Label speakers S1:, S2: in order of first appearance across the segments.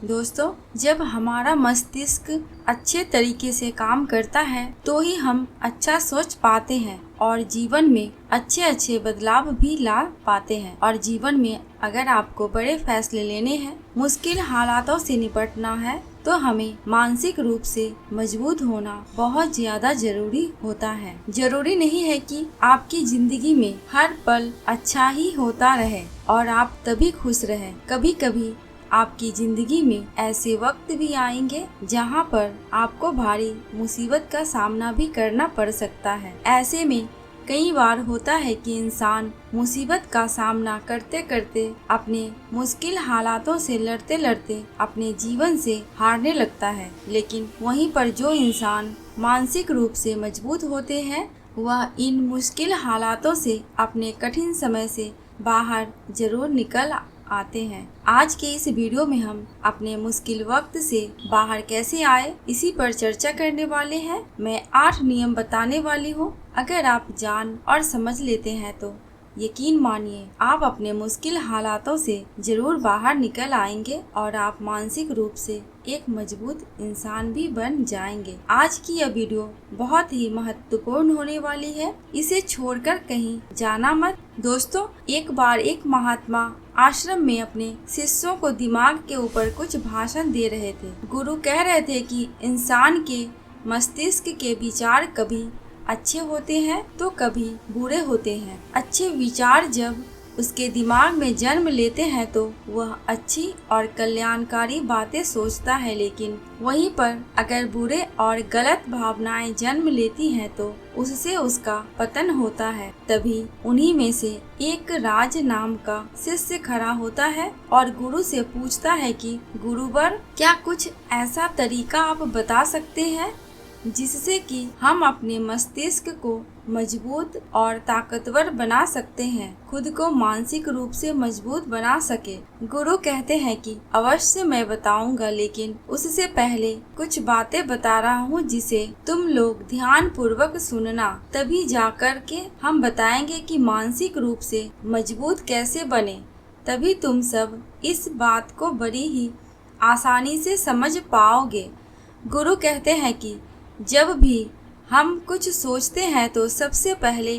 S1: दोस्तों, जब हमारा मस्तिष्क अच्छे तरीके से काम करता है तो ही हम अच्छा सोच पाते हैं और जीवन में अच्छे अच्छे बदलाव भी ला पाते हैं। और जीवन में अगर आपको बड़े फैसले लेने हैं, मुश्किल हालातों से निपटना है, तो हमें मानसिक रूप से मजबूत होना बहुत ज्यादा जरूरी होता है। जरूरी नहीं है कि आपकी जिंदगी में हर पल अच्छा ही होता रहे और आप तभी खुश रहें। कभी कभी आपकी जिंदगी में ऐसे वक्त भी आएंगे जहां पर आपको भारी मुसीबत का सामना भी करना पड़ सकता है। ऐसे में कई बार होता है कि इंसान मुसीबत का सामना करते करते अपने मुश्किल हालातों से लड़ते लड़ते अपने जीवन से हारने लगता है। लेकिन वहीं पर जो इंसान मानसिक रूप से मजबूत होते हैं, वह इन मुश्किल हालातों से अपने कठिन समय से बाहर जरूर निकल आते हैं। आज के इस वीडियो में हम अपने मुश्किल वक्त से बाहर कैसे आए, इसी पर चर्चा करने वाले हैं। मैं 8 नियम बताने वाली हूँ। अगर आप जान और समझ लेते हैं तो यकीन मानिए आप अपने मुश्किल हालातों से जरूर बाहर निकल आएंगे और आप मानसिक रूप से एक मजबूत इंसान भी बन जाएंगे। आज की यह वीडियो बहुत ही महत्वपूर्ण होने वाली है, इसे छोड़कर कहीं जाना मत। दोस्तों, एक बार एक महात्मा आश्रम में अपने शिष्यों को दिमाग के ऊपर कुछ भाषण दे रहे थे। गुरु कह रहे थे कि इंसान के मस्तिष्क के विचार कभी अच्छे होते हैं तो कभी बुरे होते हैं। अच्छे विचार जब उसके दिमाग में जन्म लेते हैं तो वह अच्छी और कल्याणकारी बातें सोचता है, लेकिन वहीं पर अगर बुरे और गलत भावनाएं जन्म लेती हैं तो उससे उसका पतन होता है। तभी उन्हीं में से एक राज नाम का शिष्य खड़ा होता है और गुरु से पूछता है कि गुरुवर, क्या कुछ ऐसा तरीका आप बता सकते हैं जिससे कि हम अपने मस्तिष्क को मजबूत और ताकतवर बना सकते हैं, खुद को मानसिक रूप से मजबूत बना सके। गुरु कहते हैं कि अवश्य मैं बताऊंगा, लेकिन उससे पहले कुछ बातें बता रहा हूँ जिसे तुम लोग ध्यान पूर्वक सुनना, तभी जाकर के हम बताएंगे कि मानसिक रूप से मजबूत कैसे बने। तभी तुम सब इस बात को बड़ी ही आसानी से समझ पाओगे। गुरु कहते हैं कि जब भी हम कुछ सोचते हैं तो सबसे पहले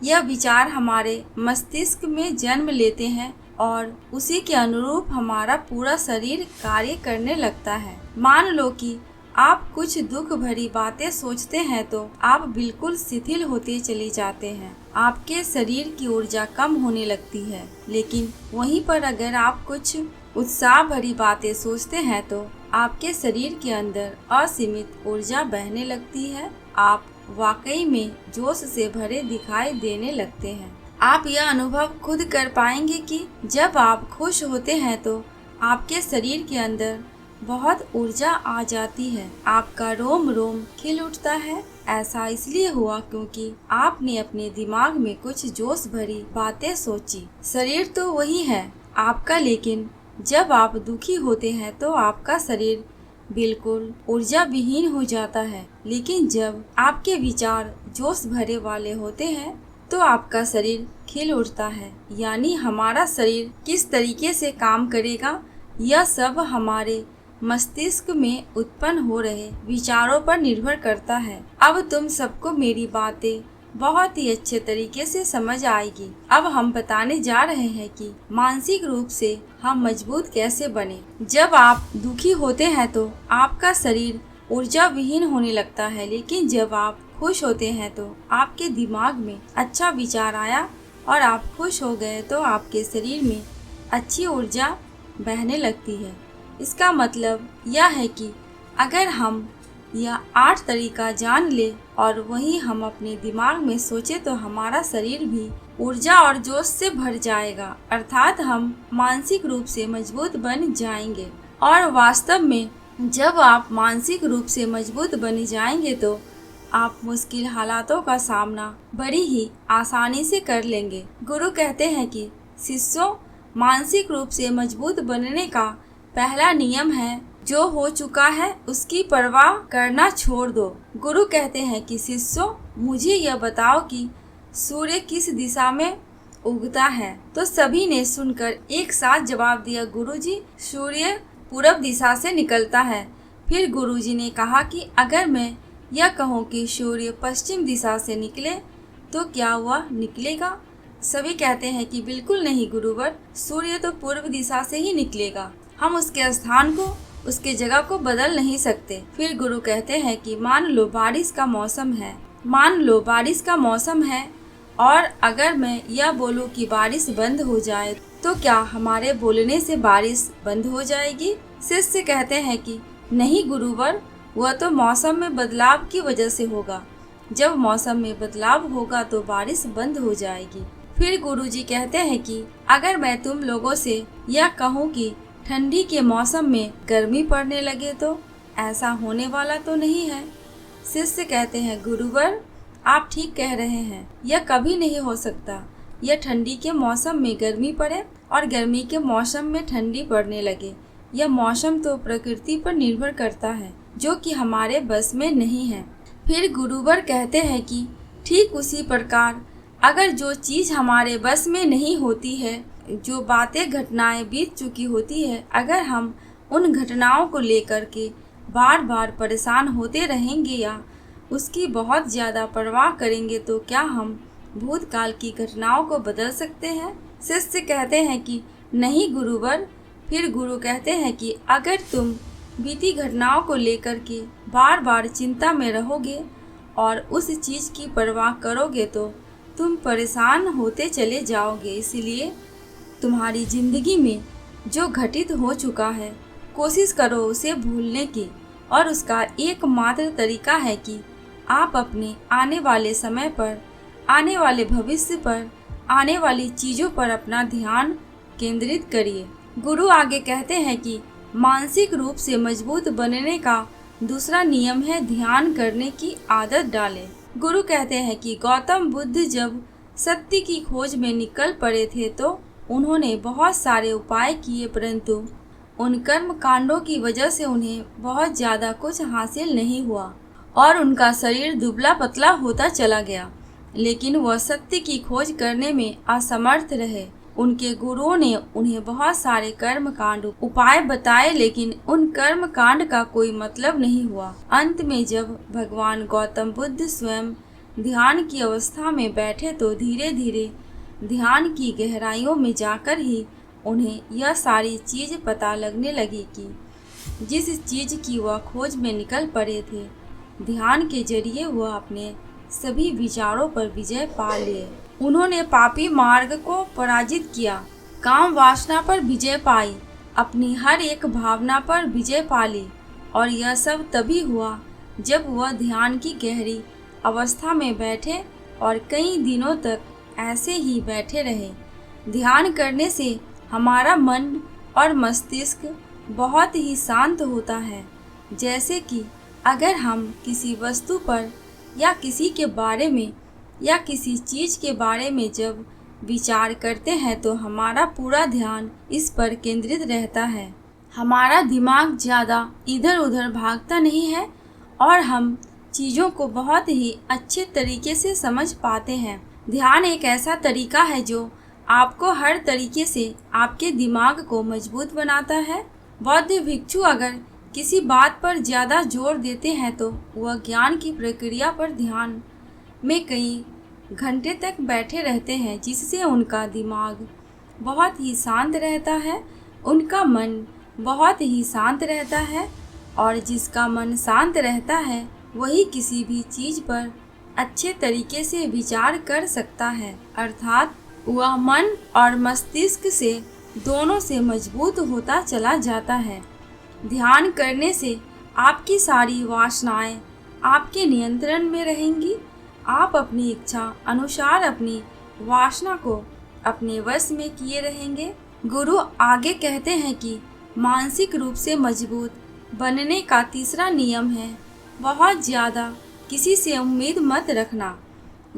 S1: यह विचार हमारे मस्तिष्क में जन्म लेते हैं और उसी के अनुरूप हमारा पूरा शरीर कार्य करने लगता है। मान लो कि आप कुछ दुख भरी बातें सोचते हैं तो आप बिल्कुल शिथिल होते चले जाते हैं, आपके शरीर की ऊर्जा कम होने लगती है। लेकिन वहीं पर अगर आप कुछ उत्साह भरी बातें सोचते हैं तो आपके शरीर के अंदर असीमित ऊर्जा बहने लगती है, आप वाकई में जोश से भरे दिखाई देने लगते हैं। आप यह अनुभव खुद कर पाएंगे कि जब आप खुश होते हैं तो आपके शरीर के अंदर बहुत ऊर्जा आ जाती है, आपका रोम रोम खिल उठता है। ऐसा इसलिए हुआ क्योंकि आपने अपने दिमाग में कुछ जोश भरी बातें सोची। शरीर तो वही है आपका, लेकिन जब आप दुखी होते हैं तो आपका शरीर बिल्कुल ऊर्जा विहीन हो जाता है। लेकिन जब आपके विचार जोश भरे वाले होते हैं तो आपका शरीर खिल उठता है। यानी हमारा शरीर किस तरीके से काम करेगा, यह सब हमारे मस्तिष्क में उत्पन्न हो रहे विचारों पर निर्भर करता है। अब तुम सबको मेरी बातें बहुत ही अच्छे तरीके से समझ आएगी। अब हम बताने जा रहे हैं कि मानसिक रूप से हम मजबूत कैसे बने। जब आप दुखी होते हैं तो आपका शरीर ऊर्जा विहीन होने लगता है, लेकिन जब आप खुश होते हैं तो आपके दिमाग में अच्छा विचार आया और आप खुश हो गए तो आपके शरीर में अच्छी ऊर्जा बहने लगती है। इसका मतलब यह है कि अगर हम यह 8 तरीका जान ले और वही हम अपने दिमाग में सोचे तो हमारा शरीर भी ऊर्जा और जोश से भर जाएगा, अर्थात हम मानसिक रूप से मजबूत बन जाएंगे। और वास्तव में जब आप मानसिक रूप से मजबूत बन जाएंगे तो आप मुश्किल हालातों का सामना बड़ी ही आसानी से कर लेंगे। गुरु कहते हैं कि शिष्यों, मानसिक रूप से मजबूत बनने का पहला नियम है, जो हो चुका है उसकी परवाह करना छोड़ दो। गुरु कहते हैं कि शिष्यों, मुझे यह बताओ कि सूर्य किस दिशा में उगता है। तो सभी ने सुनकर एक साथ जवाब दिया, गुरुजी, सूर्य पूर्व दिशा से निकलता है। फिर गुरुजी ने कहा कि अगर मैं यह कहूँ कि सूर्य पश्चिम दिशा से निकले तो क्या वह निकलेगा? सभी कहते हैं कि बिल्कुल नहीं गुरुवर, सूर्य तो पूर्व दिशा से ही निकलेगा, हम उसके स्थान को, उसके जगह को बदल नहीं सकते। फिर गुरु कहते हैं कि मान लो बारिश का मौसम है और अगर मैं यह बोलूं कि बारिश बंद हो जाए तो क्या हमारे बोलने से बारिश बंद हो जाएगी? शिष्य कहते हैं कि नहीं गुरुवर, वह तो मौसम में बदलाव की वजह से होगा। जब मौसम में बदलाव होगा तो बारिश बंद हो जाएगी। फिर गुरुजी कहते हैं कि अगर मैं तुम लोगों से यह कहूँ कि ठंडी के मौसम में गर्मी पड़ने लगे तो ऐसा होने वाला तो नहीं है। शिष्य कहते हैं गुरुवर, आप ठीक कह रहे हैं, यह कभी नहीं हो सकता। यह ठंडी के मौसम में गर्मी पड़े और गर्मी के मौसम में ठंडी पड़ने लगे, यह मौसम तो प्रकृति पर निर्भर करता है, जो कि हमारे बस में नहीं है। फिर गुरुवर कहते हैं कि ठीक उसी प्रकार अगर जो चीज़ हमारे बस में नहीं होती है, जो बातें घटनाएं बीत चुकी होती है, अगर हम उन घटनाओं को लेकर के बार बार परेशान होते रहेंगे या उसकी बहुत ज़्यादा परवाह करेंगे तो क्या हम भूतकाल की घटनाओं को बदल सकते हैं? शिष्य कहते हैं कि नहीं गुरुवर। फिर गुरु कहते हैं कि अगर तुम बीती घटनाओं को लेकर के बार बार चिंता में रहोगे और उस चीज़ की परवाह करोगे तो तुम परेशान होते चले जाओगे। इसलिए तुम्हारी ज़िंदगी में जो घटित हो चुका है, कोशिश करो उसे भूलने की, और उसका एकमात्र तरीका है कि आप अपने आने वाले समय पर, आने वाले भविष्य पर, आने वाली चीज़ों पर अपना ध्यान केंद्रित करिए। गुरु आगे कहते हैं कि मानसिक रूप से मजबूत बनने का दूसरा नियम है ध्यान करने की आदत डालें। गुरु कहते हैं कि गौतम बुद्ध जब सत्य की खोज में निकल पड़े थे तो उन्होंने बहुत सारे उपाय किए, परंतु उन कर्म कांडों की वजह से उन्हें बहुत ज़्यादा कुछ हासिल नहीं हुआ और उनका शरीर दुबला पतला होता चला गया। लेकिन वह सत्य की खोज करने में असमर्थ रहे। उनके गुरुओं ने उन्हें बहुत सारे कर्म कांड उपाय बताए, लेकिन उन कर्म कांड का कोई मतलब नहीं हुआ। अंत में जब भगवान गौतम बुद्ध स्वयं ध्यान की अवस्था में बैठे तो धीरे धीरे ध्यान की गहराइयों में जाकर ही उन्हें यह सारी चीज़ पता लगने लगी कि जिस चीज़ की वह खोज में निकल पड़े थे, ध्यान के जरिए वह अपने सभी विचारों पर विजय पा लिए। उन्होंने पापी मार्ग को पराजित किया, काम वासना पर विजय पाई, अपनी हर एक भावना पर विजय पा ली, और यह सब तभी हुआ जब वह ध्यान की गहरी अवस्था में बैठे और कई दिनों तक ऐसे ही बैठे रहे। ध्यान करने से हमारा मन और मस्तिष्क बहुत ही शांत होता है। जैसे कि अगर हम किसी वस्तु पर या किसी के बारे में या किसी चीज़ के बारे में जब विचार करते हैं तो हमारा पूरा ध्यान इस पर केंद्रित रहता है। हमारा दिमाग ज़्यादा इधर उधर भागता नहीं है और हम चीज़ों को बहुत ही अच्छे तरीके से समझ पाते हैं। ध्यान एक ऐसा तरीका है जो आपको हर तरीके से आपके दिमाग को मजबूत बनाता है। बौद्ध भिक्षु अगर किसी बात पर ज़्यादा जोर देते हैं तो वह ज्ञान की प्रक्रिया पर ध्यान में कई घंटे तक बैठे रहते हैं, जिससे उनका दिमाग बहुत ही शांत रहता है, उनका मन बहुत ही शांत रहता है, और जिसका मन शांत रहता है वही किसी भी चीज़ पर अच्छे तरीके से विचार कर सकता है, अर्थात वह मन और मस्तिष्क से दोनों से मजबूत होता चला जाता है। ध्यान करने से आपकी सारी वासनाएं आपके नियंत्रण में रहेंगी। आप अपनी इच्छा अनुसार अपनी वासना को अपने वश में किए रहेंगे। गुरु आगे कहते हैं कि मानसिक रूप से मजबूत बनने का तीसरा नियम है बहुत ज़्यादा किसी से उम्मीद मत रखना।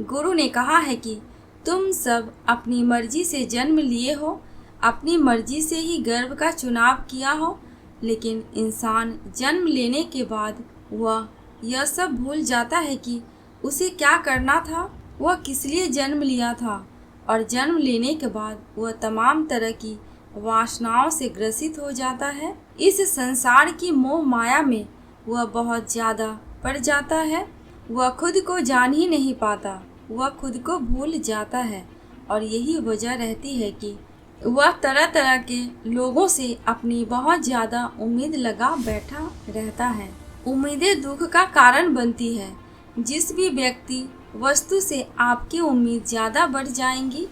S1: गुरु ने कहा है कि तुम सब अपनी मर्जी से जन्म लिए हो, अपनी मर्जी से ही गर्भ का चुनाव किया हो, लेकिन इंसान जन्म लेने के बाद वह यह सब भूल जाता है कि उसे क्या करना था, वह किस लिए जन्म लिया था, और जन्म लेने के बाद वह तमाम तरह की वासनाओं से ग्रसित हो जाता है। इस संसार की मोह माया में वह बहुत ज्यादा पड़ जाता है। वह खुद को जान ही नहीं पाता, वह खुद को भूल जाता है। और यही वजह रहती है कि वह तरह तरह के लोगों से अपनी बहुत ज्यादा उम्मीद लगा बैठा रहता है। उम्मीदें दुख का कारण बनती है। जिस भी व्यक्ति वस्तु से आपकी उम्मीद ज्यादा बढ़ जाएंगी,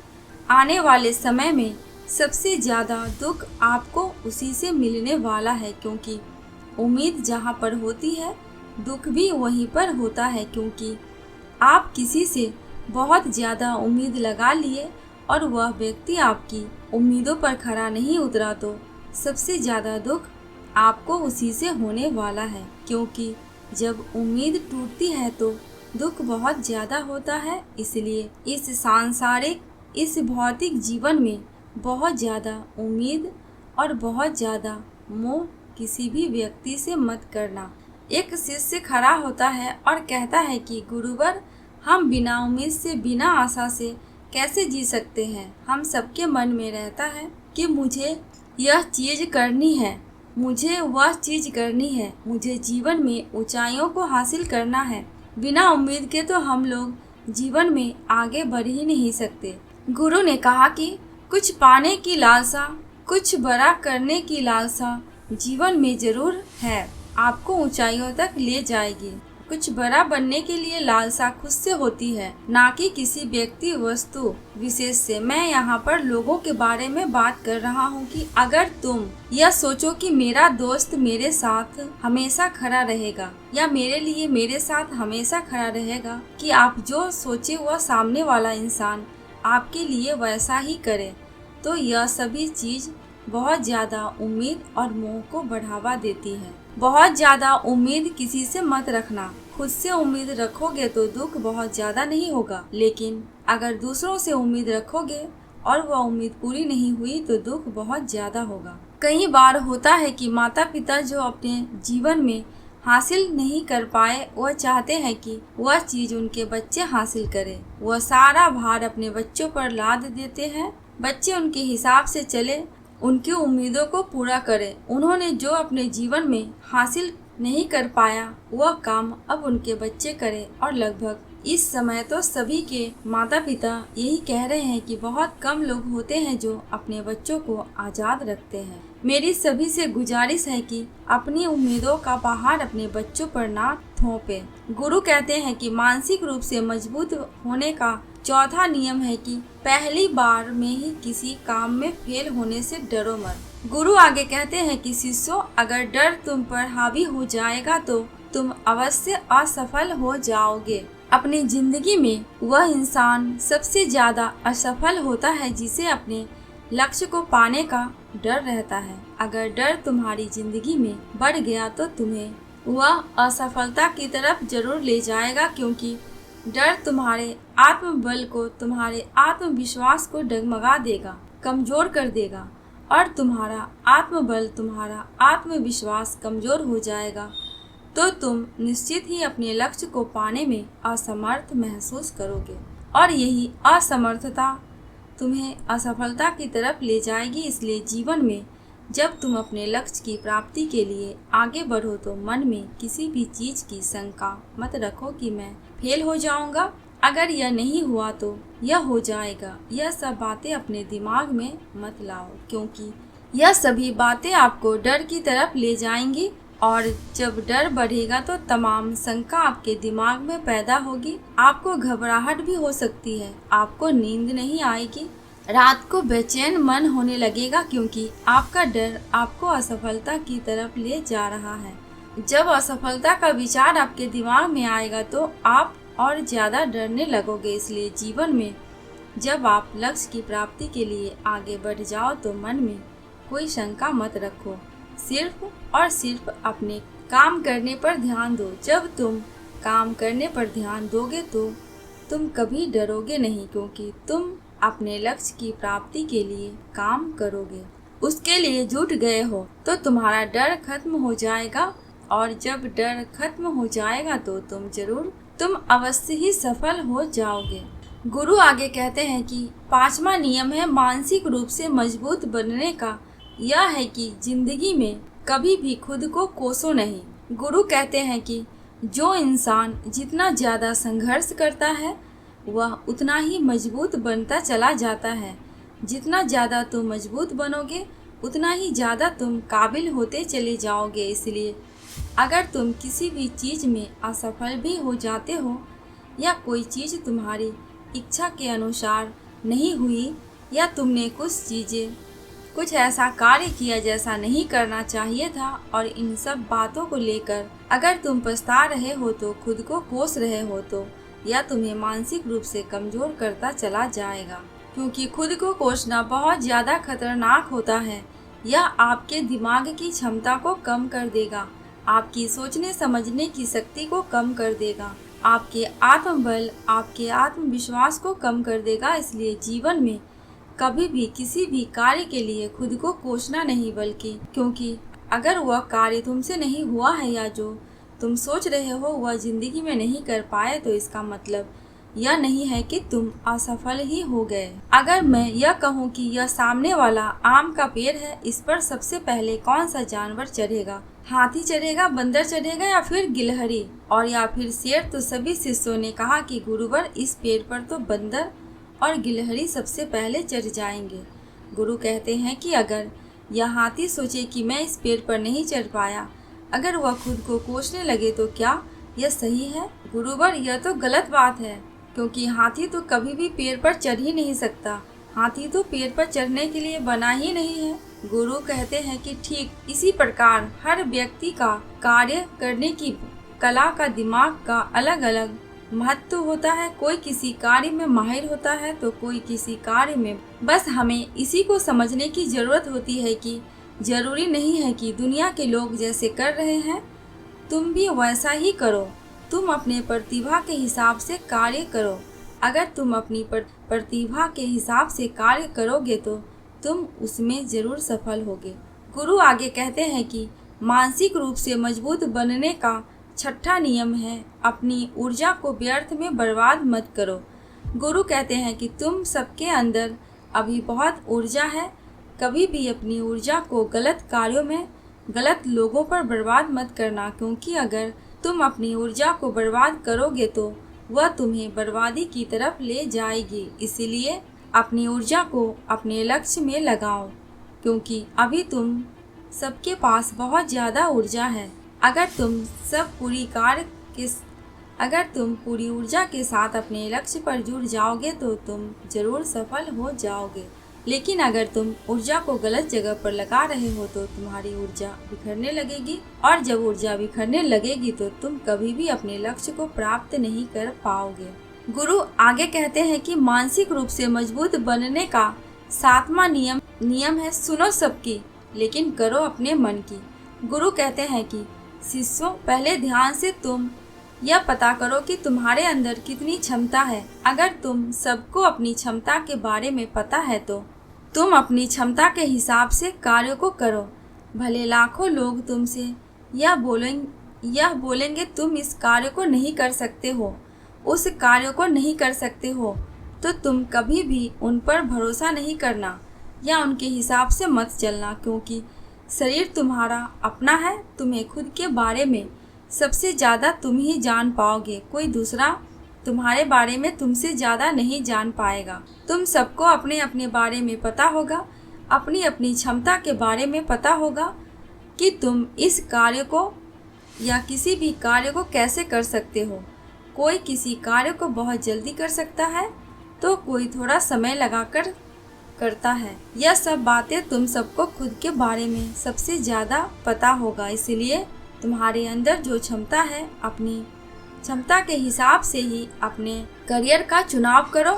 S1: आने वाले समय में सबसे ज्यादा दुख आपको उसी से मिलने वाला है, क्योंकि उम्मीद जहाँ पर होती है दुख भी वहीं पर होता है। क्योंकि आप किसी से बहुत ज्यादा उम्मीद लगा लिए और वह व्यक्ति आपकी उम्मीदों पर खरा नहीं उतरा, तो सबसे ज्यादा दुख आपको उसी से होने वाला है। क्योंकि जब उम्मीद टूटती है तो दुख बहुत ज्यादा होता है। इसलिए इस सांसारिक, इस भौतिक जीवन में बहुत ज्यादा उम्मीद और बहुत ज्यादा मोह किसी भी व्यक्ति से मत करना। एक शिष्य खड़ा होता है और कहता है कि गुरुवर, हम बिना उम्मीद से, बिना आशा से कैसे जी सकते हैं। हम सबके मन में रहता है कि मुझे यह चीज करनी है, मुझे वह चीज करनी है, मुझे जीवन में ऊंचाइयों को हासिल करना है। बिना उम्मीद के तो हम लोग जीवन में आगे बढ़ ही नहीं सकते। गुरु ने कहा कि कुछ पाने की लालसा, कुछ बड़ा करने की लालसा जीवन में जरूर है, आपको ऊंचाइयों तक ले जाएगी। कुछ बड़ा बनने के लिए लालसा खुद से होती है, ना कि किसी व्यक्ति वस्तु विशेष से। मैं यहाँ पर लोगों के बारे में बात कर रहा हूँ कि अगर तुम यह सोचो कि मेरा दोस्त मेरे साथ हमेशा खड़ा रहेगा या मेरे लिए मेरे साथ हमेशा खड़ा रहेगा, कि आप जो सोचे वह सामने वाला इंसान आपके लिए वैसा ही करे, तो यह सभी चीज बहुत ज्यादा उम्मीद और मोह को बढ़ावा देती है। बहुत ज्यादा उम्मीद किसी से मत रखना। खुद से उम्मीद रखोगे तो दुख बहुत ज्यादा नहीं होगा, लेकिन अगर दूसरों से उम्मीद रखोगे और वह उम्मीद पूरी नहीं हुई तो दुख बहुत ज्यादा होगा। कई बार होता है कि माता पिता जो अपने जीवन में हासिल नहीं कर पाए, वह चाहते हैं कि वह चीज उनके बच्चे हासिल करें। वह सारा भार अपने बच्चों पर लाद देते हैं। बच्चे उनके हिसाब से चले, उनकी उम्मीदों को पूरा करें। उन्होंने जो अपने जीवन में हासिल नहीं कर पाया वह काम अब उनके बच्चे करें। और लगभग इस समय तो सभी के माता पिता यही कह रहे हैं कि बहुत कम लोग होते हैं जो अपने बच्चों को आजाद रखते हैं। मेरी सभी से गुजारिश है कि अपनी उम्मीदों का पहाड़ अपने बच्चों पर ना थोपे। गुरु कहते हैं कि मानसिक रूप से मजबूत होने का चौथा नियम है कि पहली बार में ही किसी काम में फेल होने से डरो मत। गुरु आगे कहते हैं कि शिष्यों, अगर डर तुम पर हावी हो जाएगा तो तुम अवश्य असफल हो जाओगे। अपनी जिंदगी में वह इंसान सबसे ज्यादा असफल होता है जिसे अपने लक्ष्य को पाने का डर रहता है। अगर डर तुम्हारी जिंदगी में बढ़ गया तो तुम्हें वह असफलता की तरफ जरूर ले जाएगा, क्योंकि डर तुम्हारे आत्मबल को, तुम्हारे आत्मविश्वास को डगमगा देगा, कमजोर कर देगा। और तुम्हारा आत्मबल, तुम्हारा आत्मविश्वास कमजोर हो जाएगा तो तुम निश्चित ही अपने लक्ष्य को पाने में असमर्थ महसूस करोगे। और यही असमर्थता तुम्हें असफलता की तरफ ले जाएगी। इसलिए जीवन में जब तुम अपने लक्ष्य की प्राप्ति के लिए आगे बढ़ो तो मन में किसी भी चीज की शंका मत रखो कि मैं फेल हो जाऊंगा, अगर यह नहीं हुआ तो यह हो जाएगा। यह सब बातें अपने दिमाग में मत लाओ, क्योंकि यह सभी बातें आपको डर की तरफ ले जाएंगी। और जब डर बढ़ेगा तो तमाम शंका आपके दिमाग में पैदा होगी। आपको घबराहट भी हो सकती है, आपको नींद नहीं आएगी, रात को बेचैन मन होने लगेगा, क्योंकि आपका डर आपको असफलता की तरफ ले जा रहा है। जब असफलता का विचार आपके दिमाग में आएगा तो आप और ज्यादा डरने लगोगे। इसलिए जीवन में जब आप लक्ष्य की प्राप्ति के लिए आगे बढ़ जाओ तो मन में कोई शंका मत रखो, सिर्फ और सिर्फ अपने काम करने पर ध्यान दो। जब तुम काम करने पर ध्यान दोगे तो तुम कभी डरोगे नहीं, क्योंकि तुम अपने लक्ष्य की प्राप्ति के लिए काम करोगे, उसके लिए जुट गए हो तो तुम्हारा डर खत्म हो जाएगा। और जब डर खत्म हो जाएगा तो तुम अवश्य ही सफल हो जाओगे। गुरु आगे कहते हैं कि पांचवा नियम है मानसिक रूप से मजबूत बनने का, यह है कि जिंदगी में कभी भी खुद को कोसो नहीं। गुरु कहते हैं कि जो इंसान जितना ज़्यादा संघर्ष करता है वह उतना ही मजबूत बनता चला जाता है। जितना ज़्यादा तुम मजबूत बनोगे उतना ही ज़्यादा तुम काबिल होते चले जाओगे। इसलिए अगर तुम किसी भी चीज़ में असफल भी हो जाते हो या कोई चीज़ तुम्हारी इच्छा के अनुसार नहीं हुई या तुमने कुछ ऐसा कार्य किया जैसा नहीं करना चाहिए था और इन सब बातों को लेकर अगर तुम पछता रहे हो तो खुद को कोस रहे हो तो यह तुम्हें मानसिक रूप से कमज़ोर करता चला जाएगा, क्योंकि खुद को कोसना बहुत ज़्यादा खतरनाक होता है। यह आपके दिमाग की क्षमता को कम कर देगा, आपकी सोचने समझने की शक्ति को कम कर देगा, आपके आत्मबल, आपके आत्मविश्वास को कम कर देगा। इसलिए जीवन में कभी भी किसी भी कार्य के लिए खुद को कोसना नहीं, बल्कि क्योंकि अगर वह कार्य तुमसे नहीं हुआ है या जो तुम सोच रहे हो वह जिंदगी में नहीं कर पाए तो इसका मतलब यह नहीं है कि तुम असफल ही हो गए। अगर मैं यह कहूँ कि यह सामने वाला आम का पेड़ है, इस पर सबसे पहले कौन सा जानवर चढ़ेगा? हाथी चढ़ेगा, बंदर चढ़ेगा या फिर गिलहरी और या फिर शेर? तो सभी शिष्यों ने कहा कि गुरुवर इस पेड़ पर तो बंदर और गिलहरी सबसे पहले चढ़ जाएंगे। गुरु कहते हैं कि अगर यह हाथी सोचे कि मैं इस पेड़ पर नहीं चढ़ पाया, अगर वह खुद को कोसने लगे तो क्या यह सही है? गुरुवर यह तो गलत बात है, क्योंकि हाथी तो कभी भी पेड़ पर चढ़ ही नहीं सकता। हाथी तो पेड़ पर चढ़ने के लिए बना ही नहीं है। गुरु कहते हैं कि ठीक इसी प्रकार हर व्यक्ति का कार्य करने की कला का दिमाग का अलग अलग महत्व होता है। कोई किसी कार्य में माहिर होता है तो कोई किसी कार्य में। बस हमें इसी को समझने की जरूरत होती है कि जरूरी नहीं है कि दुनिया के लोग जैसे कर रहे हैं तुम भी वैसा ही करो। तुम अपने प्रतिभा के हिसाब से कार्य करो। अगर तुम अपनी प्रतिभा के हिसाब से कार्य करोगे तो तुम उसमें जरूर सफल होगे। गुरु आगे कहते हैं कि मानसिक रूप से मजबूत बनने का छठा नियम है अपनी ऊर्जा को व्यर्थ में बर्बाद मत करो। गुरु कहते हैं कि तुम सबके अंदर अभी बहुत ऊर्जा है। कभी भी अपनी ऊर्जा को गलत कार्यों में, गलत लोगों पर बर्बाद मत करना, क्योंकि अगर तुम अपनी ऊर्जा को बर्बाद करोगे तो वह तुम्हें बर्बादी की तरफ ले जाएगी। इसीलिए अपनी ऊर्जा को अपने लक्ष्य में लगाओ, क्योंकि अभी तुम सबके पास बहुत ज़्यादा ऊर्जा है। अगर तुम पूरी ऊर्जा के साथ अपने लक्ष्य पर जुड़ जाओगे तो तुम जरूर सफल हो जाओगे। लेकिन अगर तुम ऊर्जा को गलत जगह पर लगा रहे हो तो तुम्हारी ऊर्जा बिखरने लगेगी, और जब ऊर्जा बिखरने लगेगी तो तुम कभी भी अपने लक्ष्य को प्राप्त नहीं कर पाओगे। गुरु आगे कहते हैं कि मानसिक रूप से मजबूत बनने का सातवां नियम है सुनो सबकी लेकिन करो अपने मन की। गुरु कहते हैं कि शिष्यों, पहले ध्यान से तुम यह पता करो कि तुम्हारे अंदर कितनी क्षमता है। अगर तुम सबको अपनी क्षमता के बारे में पता है तो तुम अपनी क्षमता के हिसाब से कार्य को करो। भले लाखों लोग तुमसे यह बोलेंगे तुम इस कार्य को नहीं कर सकते हो, उस कार्य को नहीं कर सकते हो, तो तुम कभी भी उन पर भरोसा नहीं करना या उनके हिसाब से मत चलना, क्योंकि शरीर तुम्हारा अपना है। तुम्हें खुद के बारे में सबसे ज़्यादा तुम ही जान पाओगे। कोई दूसरा तुम्हारे बारे में तुमसे ज़्यादा नहीं जान पाएगा। तुम सबको अपने अपने बारे में पता होगा, अपनी अपनी क्षमता के बारे में पता होगा कि तुम इस कार्य को या किसी भी कार्य को कैसे कर सकते हो। कोई किसी कार्य को बहुत जल्दी कर सकता है तो कोई थोड़ा समय लगाकर करता है। यह सब बातें तुम सबको खुद के बारे में सबसे ज़्यादा पता होगा। इसलिए तुम्हारे अंदर जो क्षमता है, अपनी क्षमता के हिसाब से ही अपने करियर का चुनाव करो,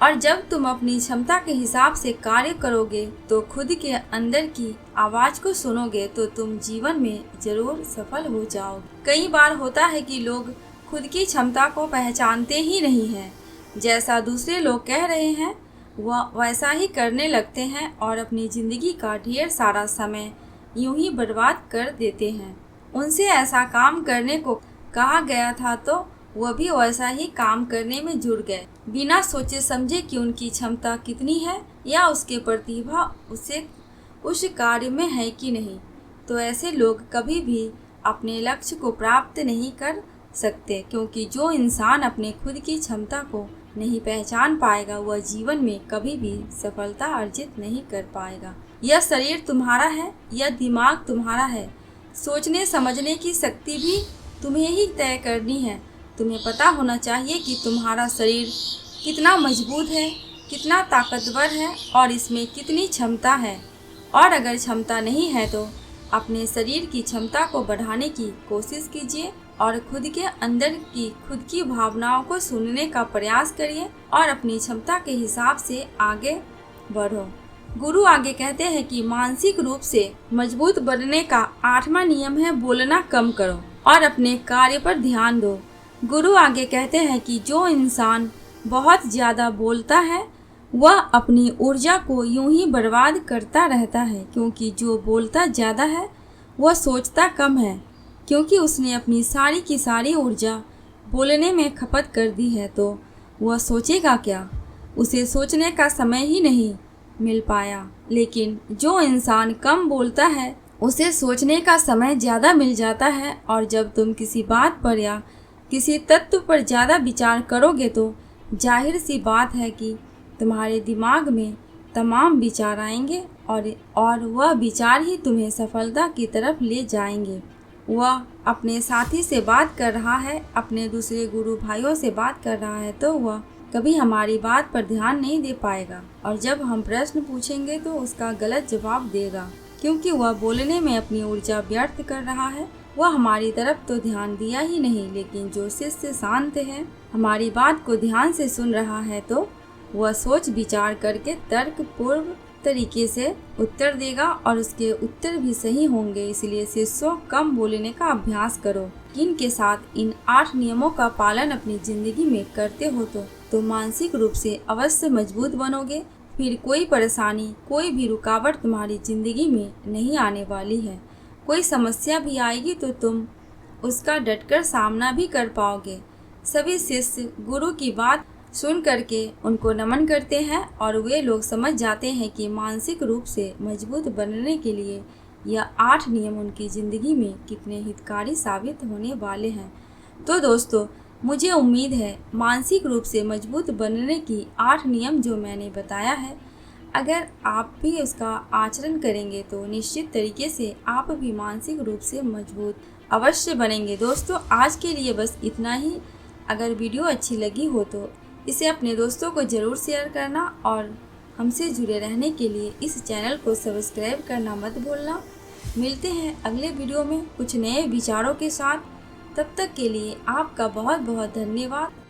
S1: और जब तुम अपनी क्षमता के हिसाब से कार्य करोगे तो खुद के अंदर की आवाज़ को सुनोगे तो तुम जीवन में ज़रूर सफल हो जाओगे। कई बार होता है कि लोग खुद की क्षमता को पहचानते ही नहीं हैं। जैसा दूसरे लोग कह रहे हैं वह वैसा ही करने लगते हैं और अपनी ज़िंदगी का ढेर सारा समय यूं ही बर्बाद कर देते हैं। उनसे ऐसा काम करने को कहा गया था तो वह भी वैसा ही काम करने में जुड़ गए, बिना सोचे समझे कि उनकी क्षमता कितनी है या उसके प्रतिभा उसे उस कार्य में है कि नहीं। तो ऐसे लोग कभी भी अपने लक्ष्य को प्राप्त नहीं कर सकते, क्योंकि जो इंसान अपने खुद की क्षमता को नहीं पहचान पाएगा वह जीवन में कभी भी सफलता अर्जित नहीं कर पाएगा। यह शरीर तुम्हारा है, यह दिमाग तुम्हारा है, सोचने समझने की शक्ति भी तुम्हें ही तय करनी है। तुम्हें पता होना चाहिए कि तुम्हारा शरीर कितना मजबूत है, कितना ताकतवर है और इसमें कितनी क्षमता है। और अगर क्षमता नहीं है तो अपने शरीर की क्षमता को बढ़ाने की कोशिश कीजिए और खुद के अंदर की खुद की भावनाओं को सुनने का प्रयास करिए और अपनी क्षमता के हिसाब से आगे बढ़ो। गुरु आगे कहते हैं कि मानसिक रूप से मजबूत बनने का 8वां नियम है बोलना कम करो और अपने कार्य पर ध्यान दो। गुरु आगे कहते हैं कि जो इंसान बहुत ज़्यादा बोलता है वह अपनी ऊर्जा को यूं ही बर्बाद करता रहता है, क्योंकि जो बोलता ज़्यादा है वह सोचता कम है, क्योंकि उसने अपनी सारी की सारी ऊर्जा बोलने में खपत कर दी है। तो वह सोचेगा क्या, उसे सोचने का समय ही नहीं मिल पाया। लेकिन जो इंसान कम बोलता है उसे सोचने का समय ज़्यादा मिल जाता है, और जब तुम किसी बात पर या किसी तत्व पर ज़्यादा विचार करोगे तो जाहिर सी बात है कि तुम्हारे दिमाग में तमाम विचार आएंगे और वह विचार ही तुम्हें सफलता की तरफ ले जाएंगे। वह अपने साथी से बात कर रहा है, अपने दूसरे गुरु भाइयों से बात कर रहा है, तो वह कभी हमारी बात पर ध्यान नहीं दे पाएगा, और जब हम प्रश्न पूछेंगे तो उसका गलत जवाब देगा, क्योंकि वह बोलने में अपनी ऊर्जा व्यर्थ कर रहा है। वह हमारी तरफ तो ध्यान दिया ही नहीं, लेकिन जो शिष्य शांत है, हमारी बात को ध्यान से सुन रहा है, तो वह सोच विचार करके तर्कपूर्ण तरीके से उत्तर देगा और उसके उत्तर भी सही होंगे। इसलिए शिष्यों, कम बोलने का अभ्यास करो। इनके साथ इन 8 नियमों का पालन अपनी जिंदगी में करते हो तो मानसिक रूप से अवश्य मजबूत बनोगे। फिर कोई परेशानी, कोई भी रुकावट तुम्हारी जिंदगी में नहीं आने वाली है। कोई समस्या भी आएगी तो तुम उसका डटकर सामना भी कर पाओगे। सभी शिष्य गुरु की बात सुन करके उनको नमन करते हैं और वे लोग समझ जाते हैं कि मानसिक रूप से मजबूत बनने के लिए यह 8 नियम उनकी ज़िंदगी में कितने हितकारी साबित होने वाले हैं। तो दोस्तों, मुझे उम्मीद है मानसिक रूप से मजबूत बनने की 8 नियम जो मैंने बताया है, अगर आप भी उसका आचरण करेंगे तो निश्चित तरीके से आप भी मानसिक रूप से मजबूत अवश्य बनेंगे। दोस्तों, आज के लिए बस इतना ही। अगर वीडियो अच्छी लगी हो तो इसे अपने दोस्तों को ज़रूर शेयर करना और हमसे जुड़े रहने के लिए इस चैनल को सब्सक्राइब करना मत भूलना। मिलते हैं अगले वीडियो में कुछ नए विचारों के साथ। तब तक के लिए आपका बहुत बहुत धन्यवाद।